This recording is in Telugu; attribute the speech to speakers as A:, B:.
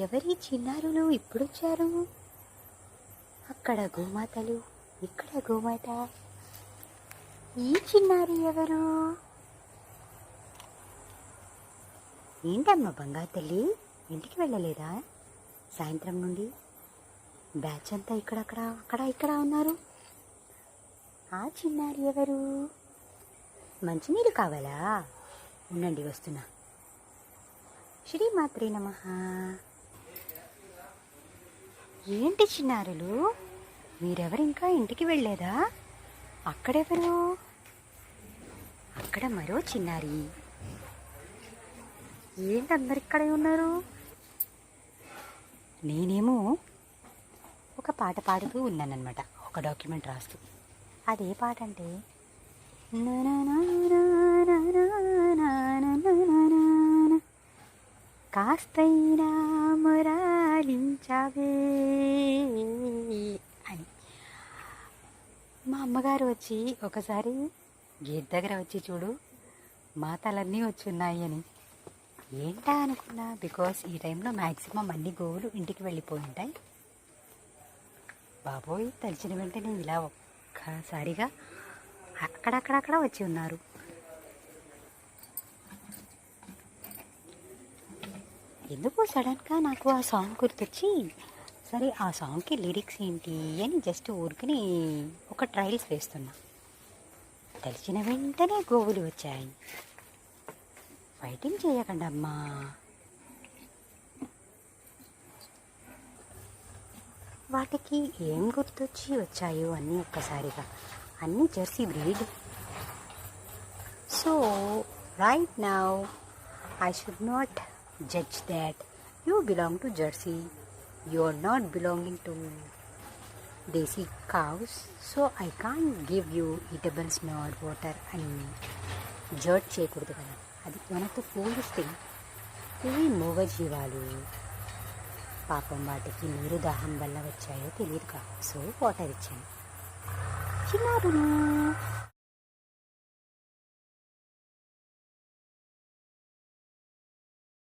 A: ఎవరి చిన్నారులు ఇప్పుడొచ్చారు? అక్కడ గోమాతలు, ఇక్కడ గోమాత. ఈ చిన్నారి ఎవరు? ఏంటమ్మా బంగారు తల్లి, ఇంటికి వెళ్ళలేదా సాయంత్రం నుండి? బ్యాచ్ అంతా ఇక్కడ ఉన్నారు. ఆ చిన్నారి ఎవరు? మంచినీళ్ళు కావాలా? ఉండండి, వస్తున్నా. శ్రీమాత్రే నమః. ఏంటి చిన్నారులు, మీరెవరింకా ఇంటికి వెళ్ళలేదా? అక్కడెవరు? అక్కడ మరో చిన్నారి. ఏంటి అందరు ఇక్కడే ఉన్నారు? నేనేమో ఒక పాట పాడుతూ ఉన్నానన్నమాట, ఒక డాక్యుమెంట్ రాస్తూ. అదే పాట అంటే కాస్తైనా మొరాలించావే అని. మా అమ్మగారు వచ్చి ఒకసారి గేట్ దగ్గర వచ్చి చూడు, మా తలన్నీ వచ్చి ఉన్నాయి అని. ఏంటా అనుకున్నా, బికాస్ ఈ టైంలో మ్యాక్సిమం అన్ని గోవులు ఇంటికి వెళ్ళిపోయి ఉంటాయి. బాబోయ్, తలిచిన వెంటనే ఇలా ఒక్కసారిగా అక్కడక్కడ వచ్చి ఉన్నారు. ఎందుకు సడన్గా నాకు ఆ సాంగ్ గుర్తొచ్చి, సరే ఆ సాంగ్కి లిరిక్స్ ఏంటి అని జస్ట్ ఊరికి ఒక ట్రయల్స్ వేస్తున్నా. తలిచిన వెంటనే గోవులు వచ్చాయి. ఫైటింగ్ చేయకండి అమ్మా. వాటికి ఏం గుర్తొచ్చి వచ్చాయో అన్నీ ఒక్కసారిగా. అన్నీ Jersey breed. So right now I should not judge that you belong to Jersey, you are not belonging to desi cows, so I can't give you eatables nor water and judge చేయకూడదు కదా, అది one of the foolish thing. ఇవి మూగజీవాలు, పాపం వాటికి నీరు దాహం వల్ల వచ్చాయో తెలియదు కదా, సో వాటర్ ఇచ్చాను. చిన్నారులు